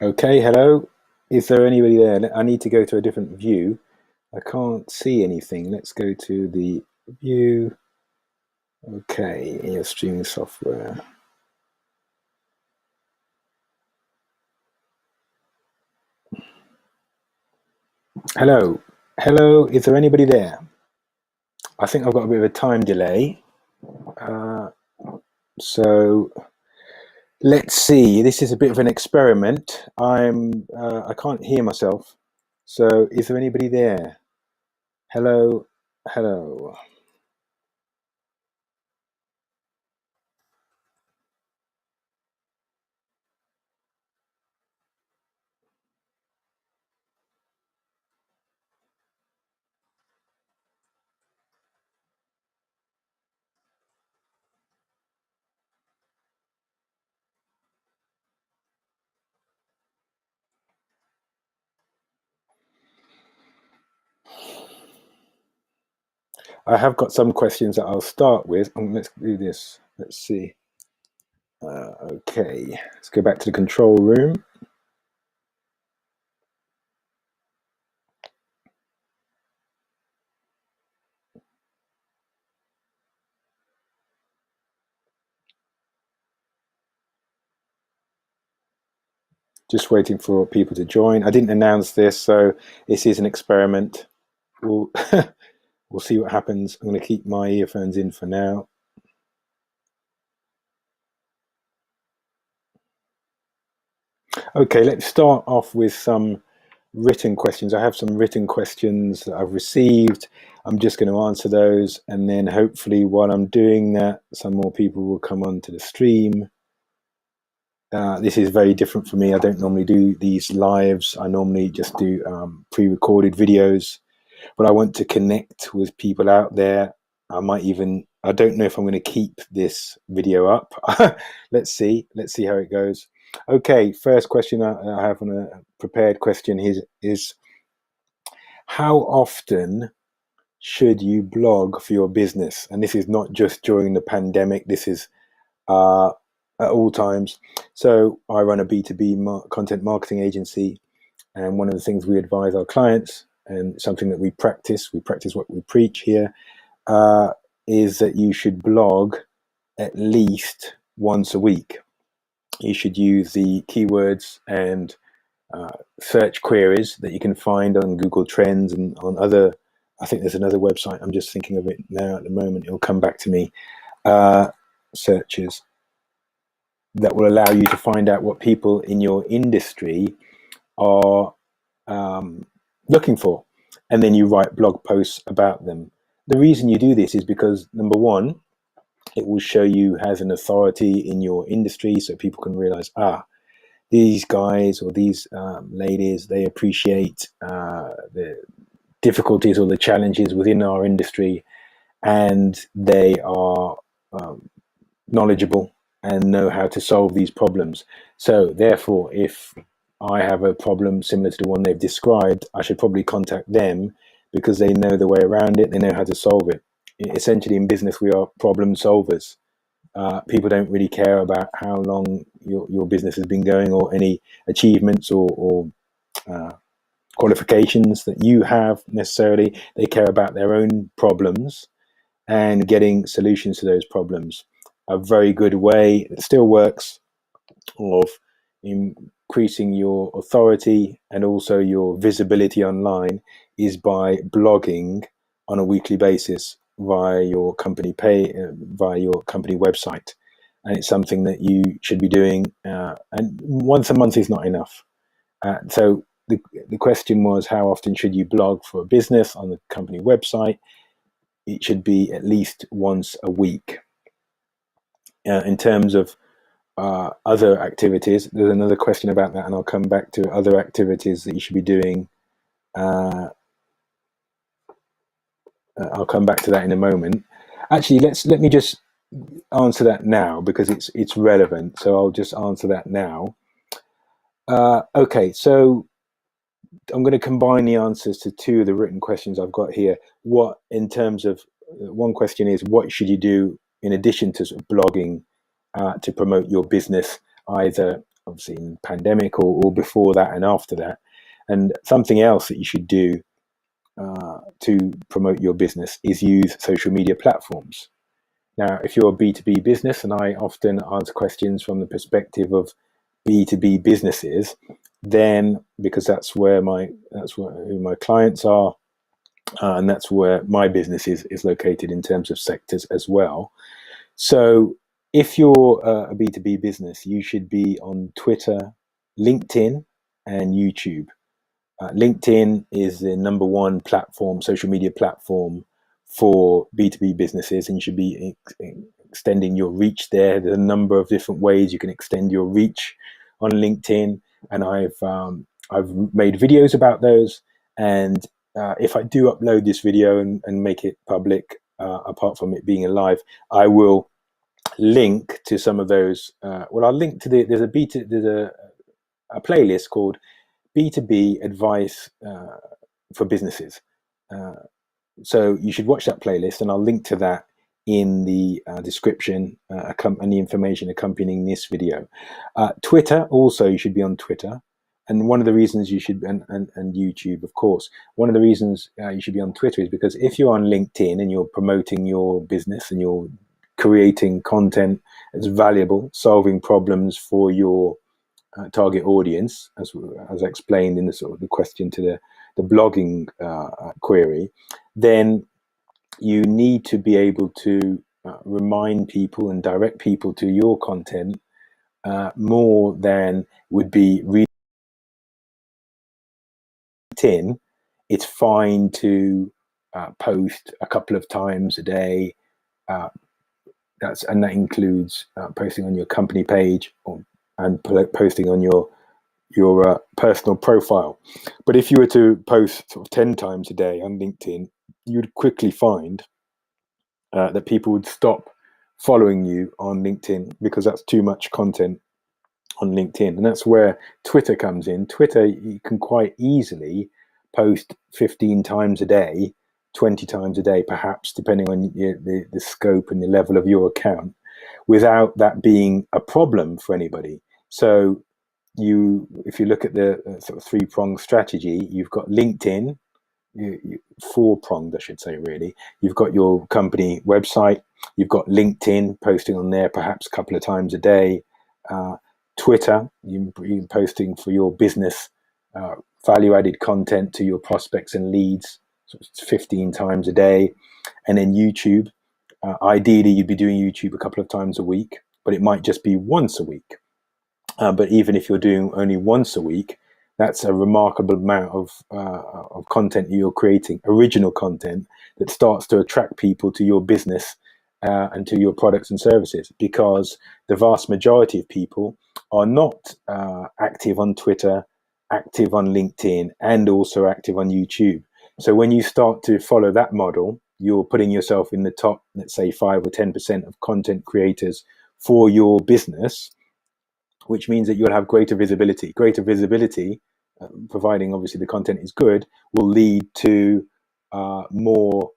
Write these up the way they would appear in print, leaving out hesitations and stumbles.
Okay, hello. Is there anybody there? I need to go to a different view. I can't see anything. Let's go to the view. Okay, in your streaming software. Hello. Hello, is there anybody there? I think I've got a bit of a time delay. So let's see. This is a bit of an experiment. I can't hear myself. So is there anybody there? Hello. Hello. I have got some questions that I'll start with. Let's do this. Let's see. Okay, let's go back to the control room. Just waiting for people to join. I didn't announce this, so this is an experiment. We'll, we'll see what happens. I'm going to keep my earphones in for now. Okay, let's start off with some written questions. I have some written questions that I've received. I'm just going to answer those, and then hopefully while I'm doing that, some more people will come onto the stream. This is very different for me. I don't normally do these lives. I normally just do pre-recorded videos, but I want to connect with people out there. I don't know if I'm going to keep this video up. Let's see how it goes. Okay, first question I have on a prepared question is how often should you blog for your business? And this is not just during the pandemic. This is at all times. So I run a B2B content marketing agency, and one of the things we advise our clients, and something that we practice what we preach here, is that you should blog at least once a week. You should use the keywords and search queries that you can find on Google Trends and on other, I think there's another website, I'm just thinking of it now at the moment, it'll come back to me, searches that will allow you to find out what people in your industry are looking for, and then you write blog posts about them. The reason you do this is because, number one, it will show you as an authority in your industry, so people can realize, these guys or these ladies, they appreciate the difficulties or the challenges within our industry, and they are knowledgeable and know how to solve these problems. So therefore, if I have a problem similar to the one they've described, I should probably contact them because they know the way around it, they know how to solve it. Essentially, in business, we are problem solvers. People don't really care about how long your business has been going or any achievements or qualifications that you have necessarily. They care about their own problems and getting solutions to those problems. A very good way that still works of increasing your authority and also your visibility online is by blogging on a weekly basis via your company via your company website. And it's something that you should be doing, and once a month is not enough. So the question was, how often should you blog for a business on the company website? It should be at least once a week. In terms of other activities, there's another question about that, and I'll come back to other activities that you should be doing. I'll come back to that in a moment. Actually, let me just answer that now because it's relevant. So I'll just answer that now. Okay, so I'm going to combine the answers to two of the written questions I've got here. What, in terms of, one question is, what should you do in addition to sort of blogging to promote your business, either obviously in the pandemic or before that and after that. And something else that you should do to promote your business is use social media platforms. Now, if you're a B2B business, and I often answer questions from the perspective of B2B businesses, then because that's who my clients are, and that's where my business is located in terms of sectors as well. So if you're a B2B business, you should be on Twitter, LinkedIn, and YouTube. LinkedIn is the number one platform, social media platform for B2B businesses, and you should be extending your reach there. There's a number of different ways you can extend your reach on LinkedIn, and I've made videos about those. And if I do upload this video and make it public, apart from it being live, I will link to some of those. I'll link to there's a playlist called B2B advice for businesses. So you should watch that playlist, and I'll link to that in the description and the information accompanying this video. Twitter, also, you should be on Twitter. And one of the reasons you should, and YouTube, of course, one of the reasons you should be on Twitter is because if you're on LinkedIn and you're promoting your business and you're creating content that's valuable, solving problems for your target audience, as I explained in the sort of the question to the blogging query, then you need to be able to remind people and direct people to your content more than would be LinkedIn. It's fine to post a couple of times a day. That includes posting on your company page and posting on your personal profile. But if you were to post sort of 10 times a day on LinkedIn, you'd quickly find that people would stop following you on LinkedIn because that's too much content on LinkedIn. And that's where Twitter comes in. Twitter, you can quite easily post 15 times a day, 20 times a day, perhaps, depending on the scope and the level of your account, without that being a problem for anybody. So if you look at the sort of three-pronged strategy, you've got LinkedIn, four-pronged, I should say, really. You've got your company website, you've got LinkedIn, posting on there perhaps a couple of times a day, Twitter, you're posting for your business value-added content to your prospects and leads, so it's 15 times a day, and then YouTube. Ideally, you'd be doing YouTube a couple of times a week, but it might just be once a week. But even if you're doing only once a week, that's a remarkable amount of content you're creating, original content that starts to attract people to your business and to your products and services, because the vast majority of people are not active on Twitter, active on LinkedIn, and also active on YouTube. So when you start to follow that model, you're putting yourself in the top, let's say 5 or 10% of content creators for your business, which means that you'll have greater visibility. Greater visibility, providing obviously the content is good, will lead to more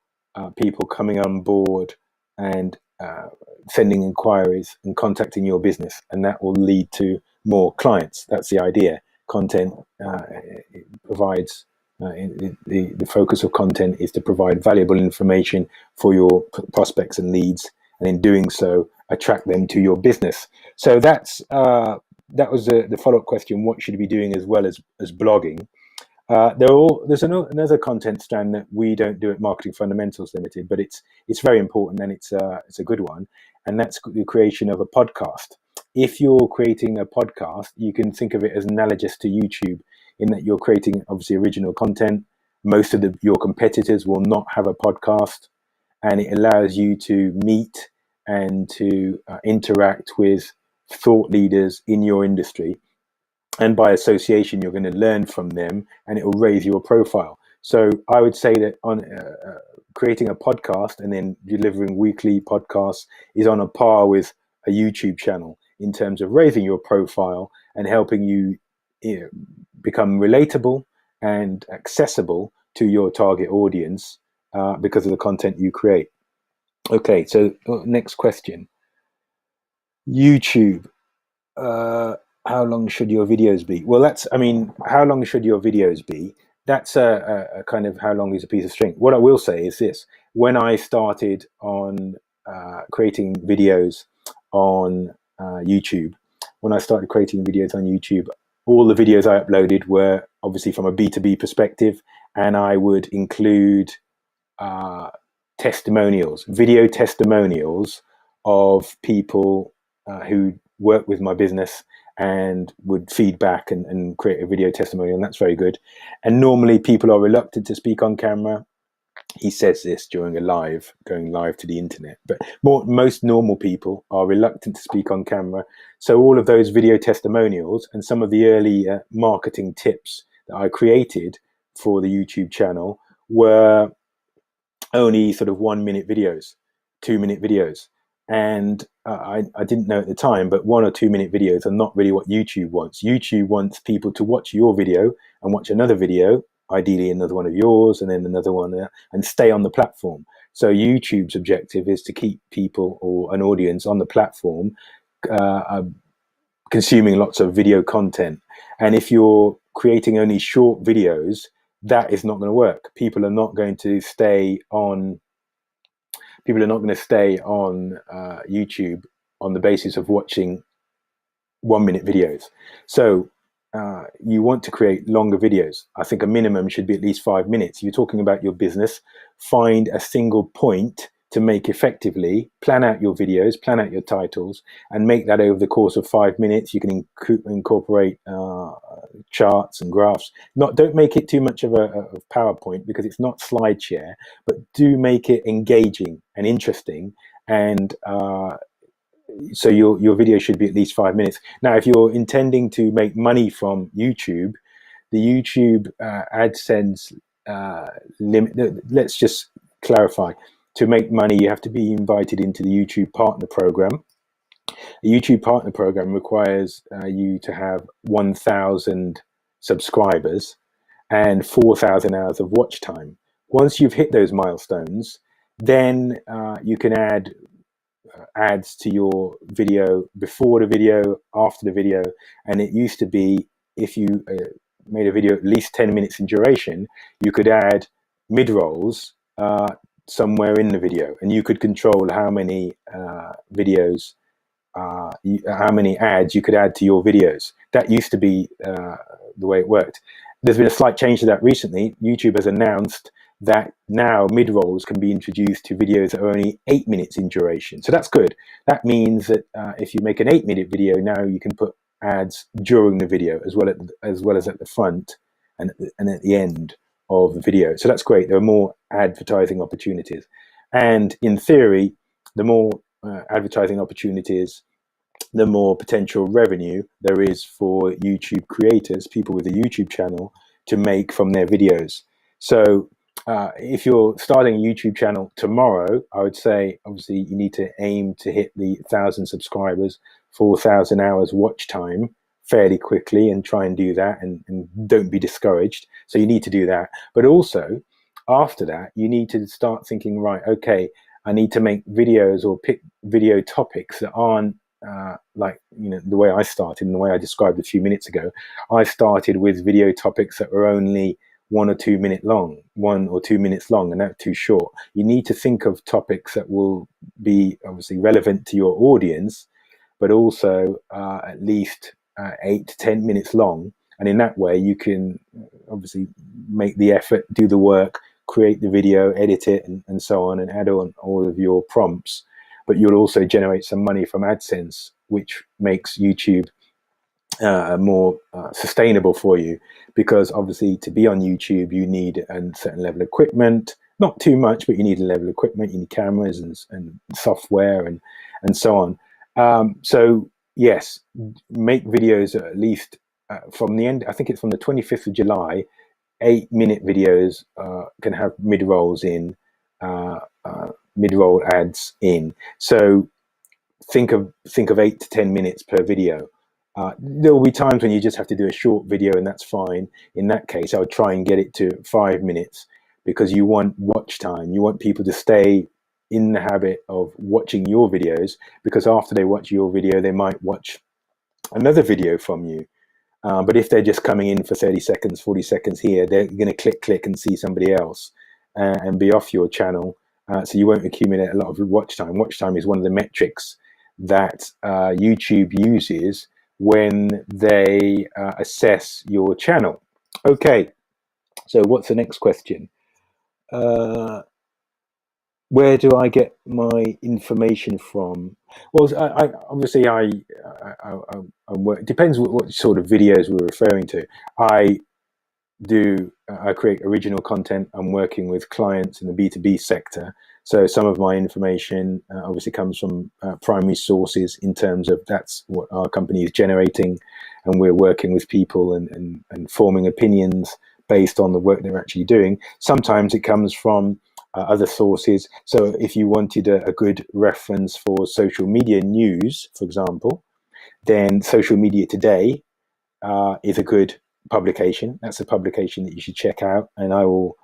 people coming on board and sending inquiries and contacting your business, and that will lead to more clients. That's the idea. Content provides the focus of content is to provide valuable information for your prospects and leads, and in doing so, attract them to your business. So that was the follow-up question: what should you be doing as well as blogging? There's another content strand that we don't do at Marketing Fundamentals Limited, but it's very important, and it's a good one, and that's the creation of a podcast. If you're creating a podcast, you can think of it as analogous to YouTube, in that you're creating obviously original content. Most of your competitors will not have a podcast, and it allows you to meet and to interact with thought leaders in your industry. And by association, you're going to learn from them, and it will raise your profile. So I would say that on creating a podcast and then delivering weekly podcasts is on a par with a YouTube channel in terms of raising your profile and helping you, become relatable and accessible to your target audience because of the content you create. Okay, so next question. YouTube. How long should your videos be? Well, that's, I mean, how long should your videos be? That's a kind of how long is a piece of string. What I will say is this: when I started on creating videos on YouTube, when I started creating videos on YouTube, all the videos I uploaded were obviously from a B2B perspective, and I would include uh, testimonials, video testimonials of people who work with my business and would feedback and create a video testimonial, and that's very good. And normally people are reluctant to speak on camera. He says this during a live, going live to the internet, but most normal people are reluctant to speak on camera. So all of those video testimonials and some of the early marketing tips that I created for the YouTube channel were only sort of 1 minute videos, 2 minute videos. And I didn't know at the time, but 1 or 2 minute videos are not really what YouTube wants. YouTube wants people to watch your video and watch another video, ideally another one of yours, and then another one, and stay on the platform. So YouTube's objective is to keep people or an audience on the platform uh, consuming lots of video content. And if you're creating only short videos, that is not going to work. People are not going to stay on YouTube on the basis of watching 1 minute videos. So you want to create longer videos. I think a minimum should be at least 5 minutes. If you're talking about your business, find a single point to make effectively, plan out your videos, plan out your titles, and make that over the course of 5 minutes. You can incorporate charts and graphs. Don't make it too much of a PowerPoint, because it's not SlideShare, but do make it engaging and interesting. And so your video should be at least 5 minutes. Now, if you're intending to make money from YouTube, the YouTube Adsense limit. Let's just clarify. To make money, you have to be invited into the YouTube Partner Program. The YouTube Partner Program requires you to have 1,000 subscribers and 4,000 hours of watch time. Once you've hit those milestones, then you can add ads to your video before the video, after the video. And it used to be, if you made a video at least 10 minutes in duration, you could add mid-rolls somewhere in the video, and you could control how many videos, how many ads you could add to your videos. That used to be the way it worked. There's been a slight change to that recently. YouTube has announced that now mid-rolls can be introduced to videos that are only 8 minutes in duration. So that's good. That means that if you make an 8 minute video, now you can put ads during the video as well as at the front and at the end of the video. So that's great. There are more advertising opportunities. And in theory, the more advertising opportunities, the more potential revenue there is for YouTube creators, people with a YouTube channel, to make from their videos. So if you're starting a YouTube channel tomorrow, I would say obviously you need to aim to hit the 1,000 subscribers, 4,000 hours watch time fairly quickly, and try and do that, and don't be discouraged. So you need to do that. But also after that, you need to start thinking, right, okay, I need to make videos or pick video topics that aren't like, the way I started and the way I described a few minutes ago. I started with video topics that were only 1 or 2 minutes long, and that's too short. You need to think of topics that will be obviously relevant to your audience, but also at least 8 to 10 minutes long. And in that way, you can obviously make the effort, do the work, create the video, edit it, and so on, and add on all of your prompts. But you'll also generate some money from AdSense, which makes YouTube more sustainable for you, because obviously to be on YouTube you need a certain level of equipment, not too much, but you need a level of equipment. You need cameras and software and so on. So yes, make videos at least from the end. I think it's from the 25th of July. 8 minute videos can have mid-rolls in, mid-roll ads in. So think of 8 to 10 minutes per video. There will be times when you just have to do a short video, and that's fine. In that case, I would try and get it to 5 minutes, because you want watch time. You want people to stay in the habit of watching your videos, because after they watch your video, they might watch another video from you. But if they're just coming in for 30 seconds, 40 seconds here, they're going to click and see somebody else and be off your channel. So you won't accumulate a lot of watch time. Watch time is one of the metrics that YouTube uses when they assess your channel. Okay, so what's the next question? Where do I get my information from? Well, obviously it depends what sort of videos we're referring to. I create original content. I'm working with clients in the B2B sector. So some of my information obviously comes from primary sources in terms of that's what our company is generating. And we're working with people and forming opinions based on the work they're actually doing. Sometimes it comes from other sources. So if you wanted a good reference for social media news, for example, then Social Media Today is a good publication. That's a publication that you should check out. And I will,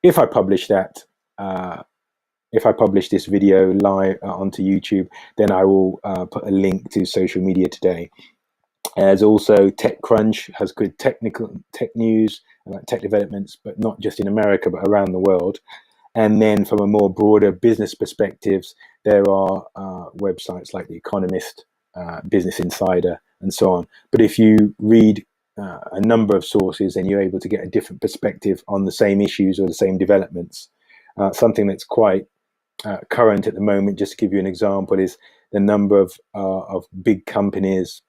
if I publish this video live onto YouTube, then I will put a link to Social Media Today. There's also TechCrunch, has good tech news about tech developments, but not just in America, but around the world. And then from a more broader business perspectives, there are websites like The Economist, Business Insider, and so on. But if you read a number of sources, then you're able to get a different perspective on the same issues or the same developments. Something that's quite current at the moment, just to give you an example, is the number of big companies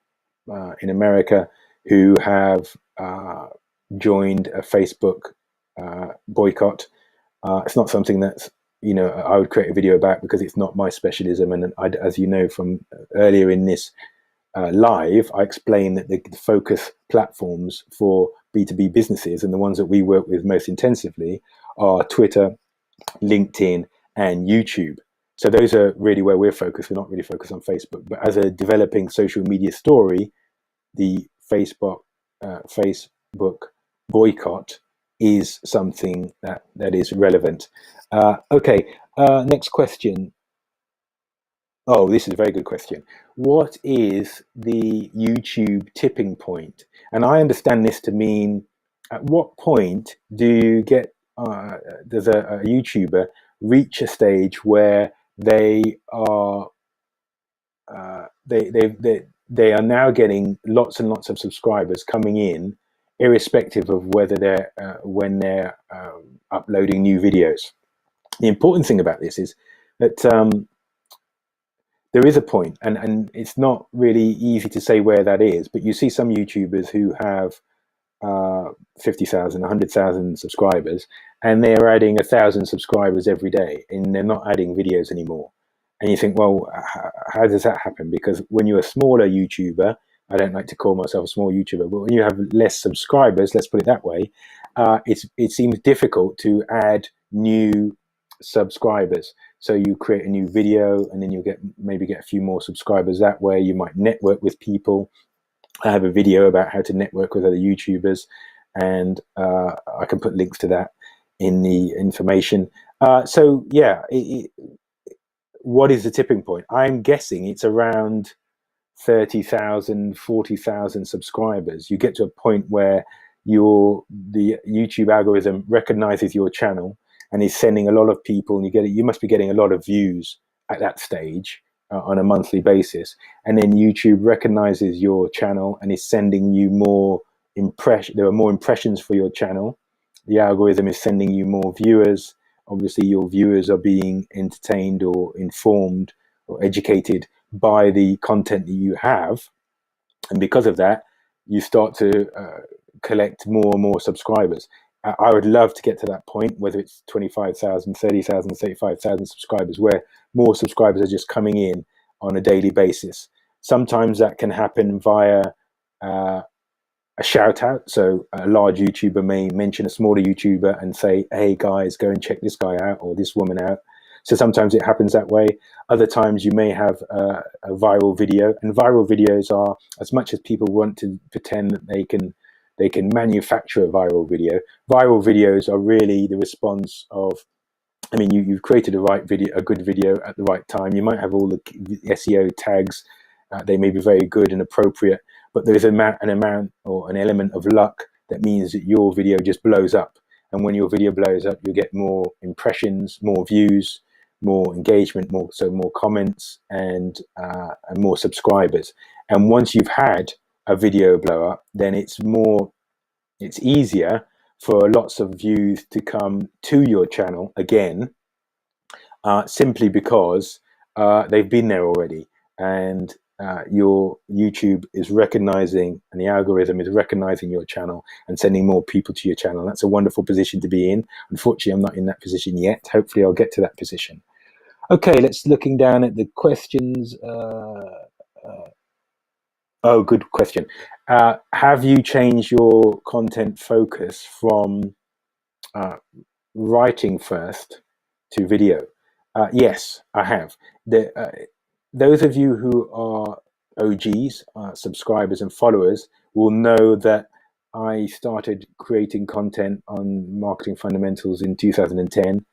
in America who have joined a Facebook boycott. It's not something that's, I would create a video about because it's not my specialism. And as you know from earlier in this live, I explained that the focus platforms for B2B businesses and the ones that we work with most intensively are Twitter, LinkedIn, and YouTube. So those are really where we're focused. We're not really focused on Facebook. But as a developing social media story, the Facebook boycott is something that is relevant. Okay, next question. Oh, this is a very good question. What is the YouTube tipping point? And I understand this to mean, at what point do you get, does a YouTuber reach a stage where they are they are now getting lots and lots of subscribers coming in, irrespective of whether they're when they're uploading new videos. The important thing about this is that there is a point, and it's not really easy to say where that is, but you see some YouTubers who have 50,000, 100,000 subscribers, and they're adding 1,000 subscribers every day, and they're not adding videos anymore. And you think, well, how does that happen? Because when you're a smaller YouTuber, I don't like to call myself a small YouTuber, but when you have less subscribers, let's put it that way, it seems difficult to add new subscribers. So you create a new video, and then you'll maybe get a few more subscribers that way. You might network with people. I have a video about how to network with other YouTubers, and I can put links to that in the information. So yeah, what is the tipping point? I'm guessing it's around 30,000, 40,000 subscribers. You get to a point where the YouTube algorithm recognizes your channel and is sending a lot of people, and you must be getting a lot of views at that stage on a monthly basis. And then YouTube recognizes your channel and is sending you more there are more impressions for your channel. The algorithm is sending you more viewers. Obviously, your viewers are being entertained or informed or educated by the content that you have. And because of that, you start to collect more and more subscribers. I would love to get to that point, whether it's 25,000, 30,000, 35,000 subscribers, where more subscribers are just coming in on a daily basis. Sometimes that can happen via a shout out. So a large YouTuber may mention a smaller YouTuber and say, hey guys, go and check this guy out or this woman out. So sometimes it happens that way. Other times you may have a viral video, and viral videos are, as much as people want to pretend that they can manufacture a viral video, viral videos are really the response of, I mean, you've created a good video at the right time. You might have all the SEO tags They may be very good and appropriate, but there's an amount or an element of luck that means that your video just blows up. And when your video blows up, you get more impressions, more views, more engagement, more comments, and more subscribers. And once you've had a video blow up, then it's easier for lots of views to come to your channel again, simply because they've been there already, and your YouTube is recognizing, and the algorithm is recognizing your channel and sending more people to your channel. That's a wonderful position to be in. Unfortunately, I'm not in that position yet. Hopefully I'll get to that position. Okay, let's looking down at the questions. Oh, good question. Have you changed your content focus from writing first to video? Yes, I have. Those of you who are OGs, subscribers and followers, will know that I started creating content on marketing fundamentals in 2010.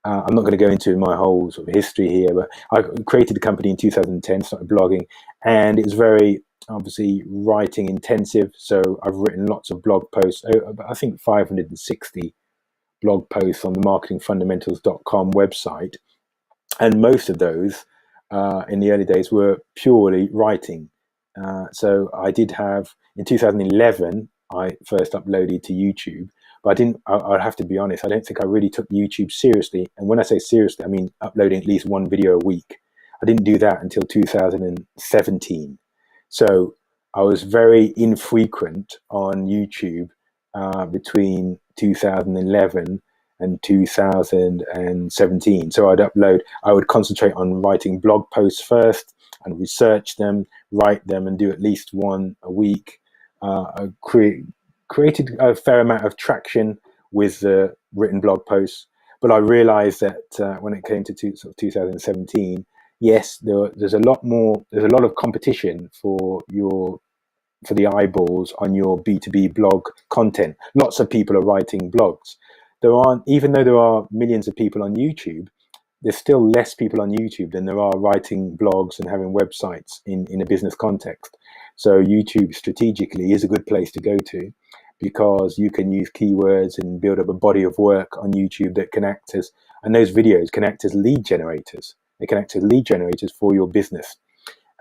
I'm not going to go into my whole sort of history here, but I created the company in 2010, started blogging, and it was very obviously writing intensive. So I've written lots of blog posts, I think 560 blog posts on the marketingfundamentals.com website. And most of those in the early days were purely writing. So I did have, in 2011, I first uploaded to YouTube. But I have to be honest, I don't think I really took YouTube seriously. And when I say seriously, I mean uploading at least one video a week. I didn't do that until 2017. So I was very infrequent on YouTube between 2011 and 2017. So I would concentrate on writing blog posts first and research them, write them, and do at least one a week. I created a fair amount of traction with the written blog posts, but I realized that when it came to 2017, yes, there's a lot of competition for the eyeballs on your B2B blog content. Lots of people are writing blogs. Even though there are millions of people on YouTube, there's still less people on YouTube than there are writing blogs and having websites in a business context. So YouTube strategically is a good place to go to, because you can use keywords and build up a body of work on YouTube that can act as, and those videos can act as lead generators. They can act as lead generators for your business,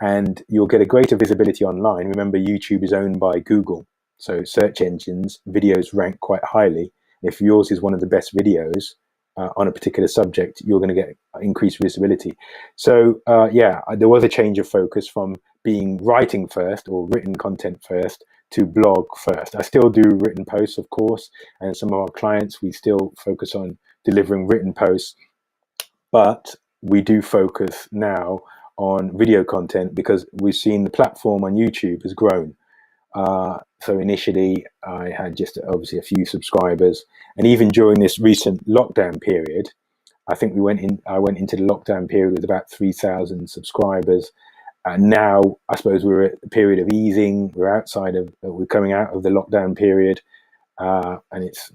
and you'll get a greater visibility online. Remember, YouTube is owned by Google, so search engines, videos rank quite highly. If yours is one of the best videos on a particular subject, you're going to get increased visibility. So yeah, there was a change of focus from being writing first or written content first to blog first. I still do written posts, of course, and some of our clients, we still focus on delivering written posts, but we do focus now on video content because we've seen the platform on YouTube has grown. So initially I had just obviously a few subscribers, and even during this recent lockdown period, I think I went into the lockdown period with about 3,000 subscribers. And now I suppose we're at a period of easing. We're coming out of the lockdown period, and it's.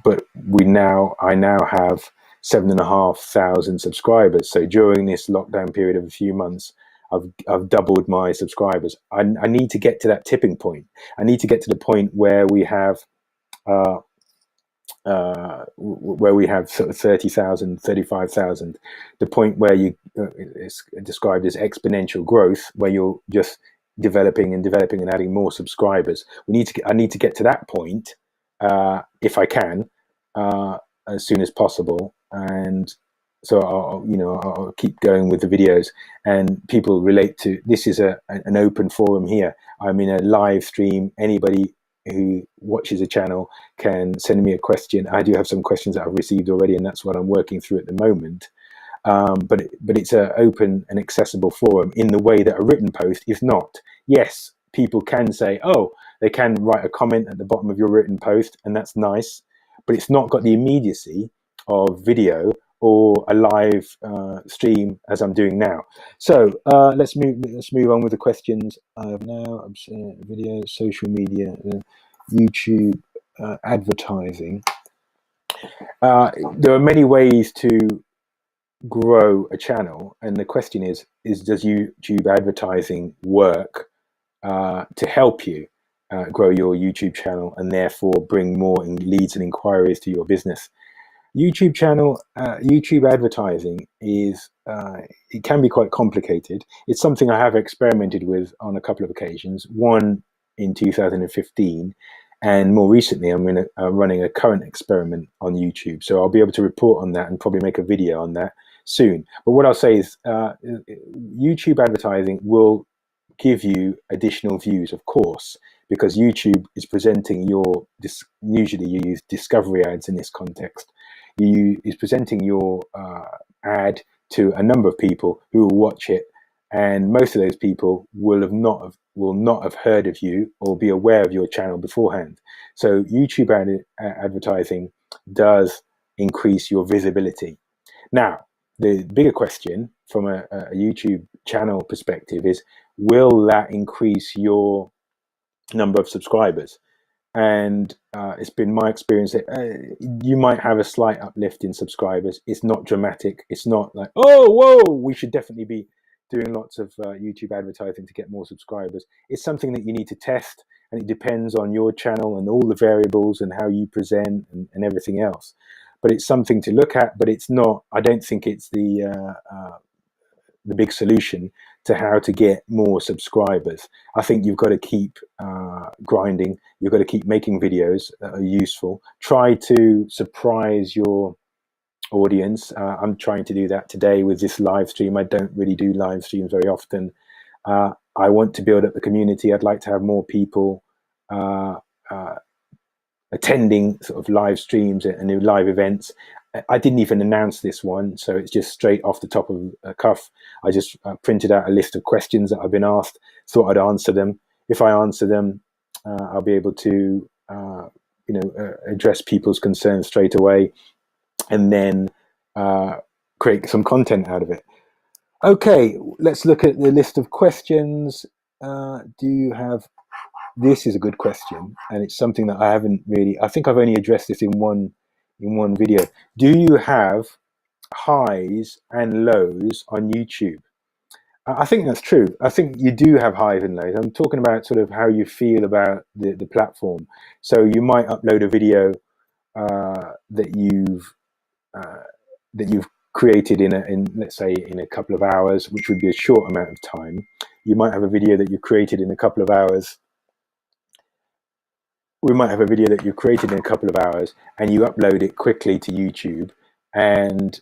But I now have 7,500 subscribers. So during this lockdown period of a few months, I've doubled my subscribers. I need to get to that tipping point. I need to get to the point where we have sort of 30,000, 35,000, the point where it's described as exponential growth, where you're just developing and adding more subscribers. I need to get to that point, if I can, as soon as possible. And so I'll keep going with the videos, and people relate to this. Is an open forum here. I'm in a live stream. Anybody who watches a channel can send me a question. I do have some questions that I've received already, and that's what I'm working through at the moment. But it's an open and accessible forum in the way that a written post is not. Yes, people can say, oh, they can write a comment at the bottom of your written post, and that's nice, but it's not got the immediacy of video or a live stream as I'm doing now. So let's move on with the questions. I have now video, social media, YouTube, advertising. There are many ways to grow a channel, and the question is does YouTube advertising work to help you grow your YouTube channel and therefore bring more leads and inquiries to your business? YouTube advertising is it can be quite complicated. It's something I have experimented with on a couple of occasions. One in 2015, and more recently, I'm running a current experiment on YouTube. So I'll be able to report on that and probably make a video on that soon. But what I'll say is, YouTube advertising will give you additional views, of course, because YouTube is presenting usually you use discovery ads in this context. Is presenting your ad to a number of people who will watch it, and most of those people will not have heard of you or be aware of your channel beforehand. So YouTube advertising does increase your visibility. Now, the bigger question from a YouTube channel perspective is, will that increase your number of subscribers? And it's been my experience that you might have a slight uplift in subscribers. It's not dramatic. It's not like, oh, whoa, we should definitely be doing lots of YouTube advertising to get more subscribers. It's something that you need to test, and it depends on your channel and all the variables and how you present and everything else. But it's something to look at, but it's not, I don't think it's the big solution to how to get more subscribers. I think you've got to keep grinding. You've got to keep making videos that are useful. Try to surprise your audience. I'm trying to do that today with this live stream. I don't really do live streams very often. I want to build up the community. I'd like to have more people attending sort of live streams and live events. I didn't even announce this one, so it's just straight off the top of a cuff. I just printed out a list of questions that I've been asked, thought I'd answer them. If I answer them, I'll be able to address people's concerns straight away, and then create some content out of it. Okay, let's look at the list of questions. Do you have... This is a good question, and it's something that I think I've only addressed this in one video. Do you have highs and lows on YouTube? I think that's true. I think you do have highs and lows. I'm talking about sort of how you feel about the platform. So you might upload a video that you've created in let's say in a couple of hours, which would be a short amount of time. You might have a video that you created in a couple of hours. We might have a video that you created in a couple of hours and you upload it quickly to YouTube, and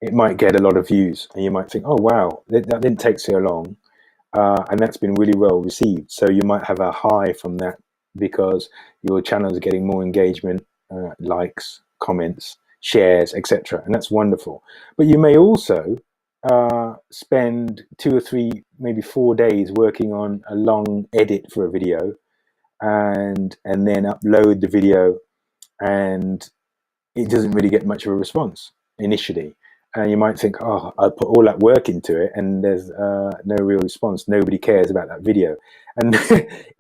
it might get a lot of views, and you might think, oh wow, that didn't take so long, and that's been really well received. So you might have a high from that because your channel is getting more engagement, likes, comments, shares, etc., and that's wonderful. But you may also spend 2 or 3, maybe 4 days working on a long edit for a video, and then upload the video, and it doesn't really get much of a response initially, and you might think, oh, I put all that work into it and there's no real response, nobody cares about that video. And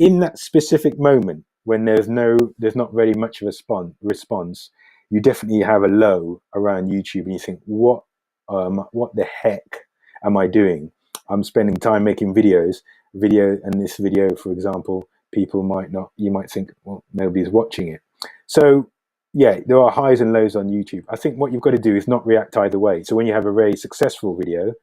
in that specific moment when there's not very much of a response, you definitely have a low around YouTube, and you think, what the heck am I doing? I'm spending time making video, and this video, for example, you might think, well, nobody's watching it. So yeah, there are highs and lows on YouTube. I think what you've got to do is not react either way. So when you have a very successful video,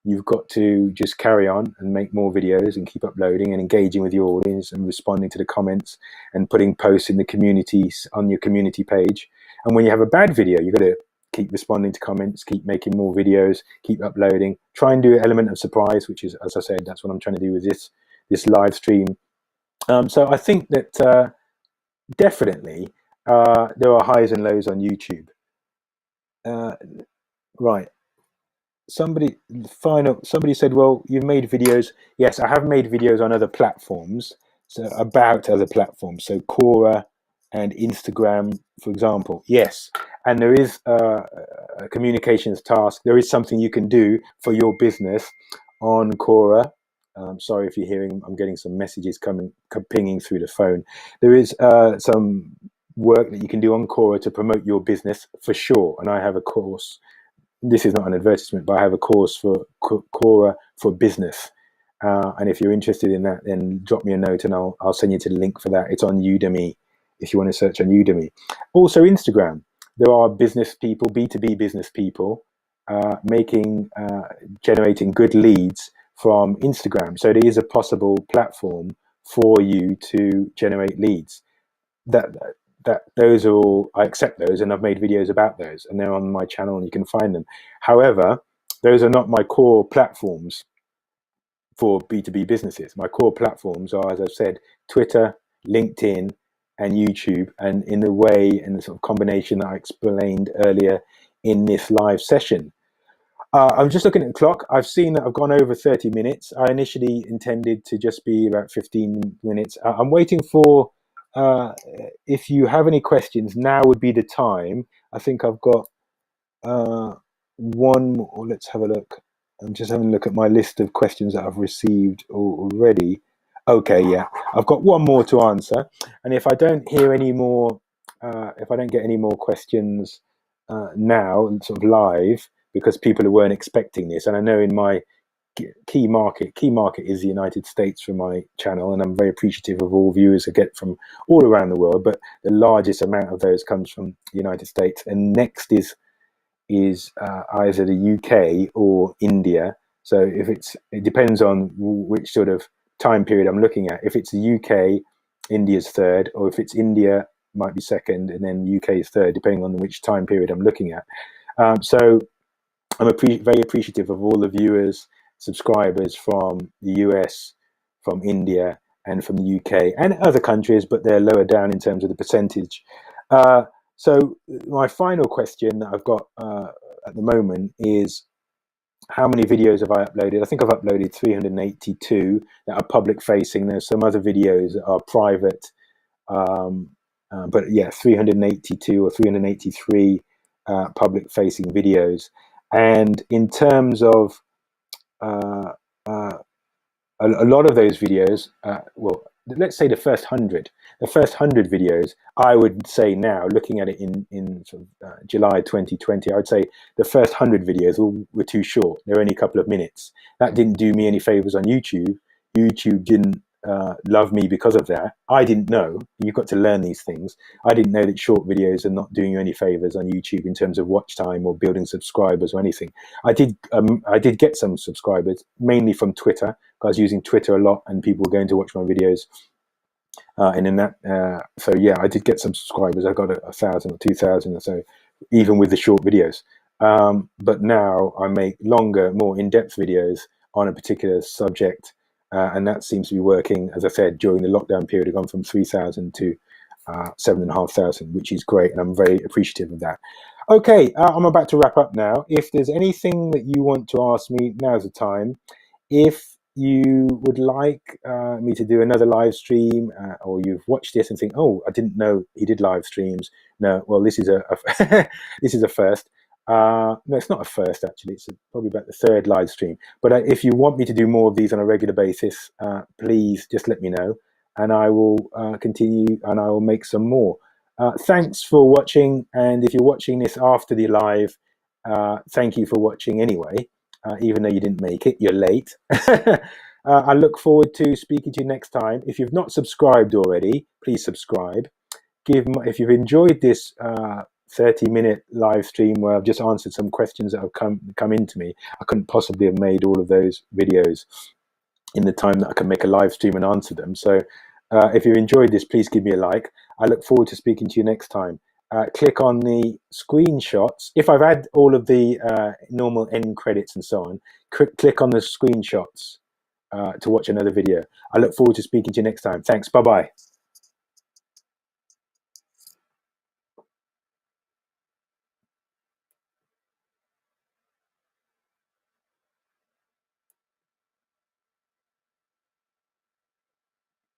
you've got to just carry on and make more videos and keep uploading and engaging with your audience and responding to the comments and putting posts in the communities on your community page. And when you have a bad video, you've got to keep responding to comments, keep making more videos, keep uploading, try and do an element of surprise, which is, as I said, that's what I'm trying to do with this live stream. So I think that definitely there are highs and lows on YouTube. Right. Somebody said, well, you've made videos. Yes, I have made videos on other platforms, so about other platforms, so Quora and Instagram, for example. Yes, and there is a communications task. There is something you can do for your business on Quora. Sorry if you're hearing, I'm getting some messages pinging through the phone. There is some work that you can do on Quora to promote your business for sure, and I have a course this is not an advertisement, but I have a course for Quora for business. And if you're interested in that, then drop me a note and I'll send you to the link for that. It's on Udemy if you want to search on Udemy. Also Instagram. There are business people, B2B business people, generating good leads from Instagram. So there is a possible platform for you to generate leads. Those are all, I accept those, and I've made videos about those, and they're on my channel and you can find them. However, those are not my core platforms for B2B businesses. My core platforms are, as I've said, Twitter, LinkedIn, and YouTube, and in the way and the sort of combination that I explained earlier in this live session. I'm just looking at the clock. I've seen that I've gone over 30 minutes. I initially intended to just be about 15 minutes. I'm waiting for, if you have any questions, now would be the time. I think I've got one more. Let's have a look. I'm just having a look at my list of questions that I've received already. Okay, yeah, I've got one more to answer. And if I don't hear any more, if I don't get any more questions now, sort of live, because people who weren't expecting this, and I know in my key market is the United States for my channel, and I'm very appreciative of all viewers I get from all around the world, but the largest amount of those comes from the United States, and next is either the UK or India. So if it depends on which sort of time period I'm looking at. If it's the UK, India's third, or if it's India, might be second, and then UK is third, depending on which time period I'm looking at. So I'm very appreciative of all the viewers, subscribers from the US, from India, and from the UK, and other countries, but they're lower down in terms of the percentage. So my final question that I've got at the moment is, how many videos have I uploaded? I think I've uploaded 382 that are public facing. There's some other videos that are private, but yeah, 382 or 383 public facing videos. And in terms of a lot of those videos, well, let's say the first 100 videos, I would say now, looking at it in sort of, July 2020, I would say the first 100 videos were too short. They were only a couple of minutes. That didn't do me any favors on YouTube. YouTube didn't love me because of that. I didn't know. You've got to learn these things. I didn't know that short videos are not doing you any favors on YouTube in terms of watch time or building subscribers or anything. I did get some subscribers, mainly from Twitter. I was using Twitter a lot, and people were going to watch my videos. And in that, so yeah, I did get some subscribers. I got 1,000 or 2,000 or so, even with the short videos. But now I make longer, more in-depth videos on a particular subject. And that seems to be working. As I said, during the lockdown period, I've gone from 3,000 to 7,500, which is great. And I'm very appreciative of that. Okay, I'm about to wrap up now. If there's anything that you want to ask me, now's the time. If you would like me to do another live stream, or you've watched this and think, oh, I didn't know he did live streams. No, well, this is a this is a first. No, it's not a first, actually. It's probably about the third live stream. But if you want me to do more of these on a regular basis, please just let me know, and I will continue, and I will make some more. Thanks for watching, and if you're watching this after the live, thank you for watching anyway. Even though you didn't make it, you're late. I look forward to speaking to you next time. If you've not subscribed already, please subscribe. If you've enjoyed this 30-minute live stream where I've just answered some questions that have come into me, I couldn't possibly have made all of those videos in the time that I can make a live stream and answer them. So if you've enjoyed this, please give me a like. I look forward to speaking to you next time. Click on the screenshots. If I've had all of the normal end credits and so on, click on the screenshots to watch another video. I look forward to speaking to you next time. Thanks. Bye-bye.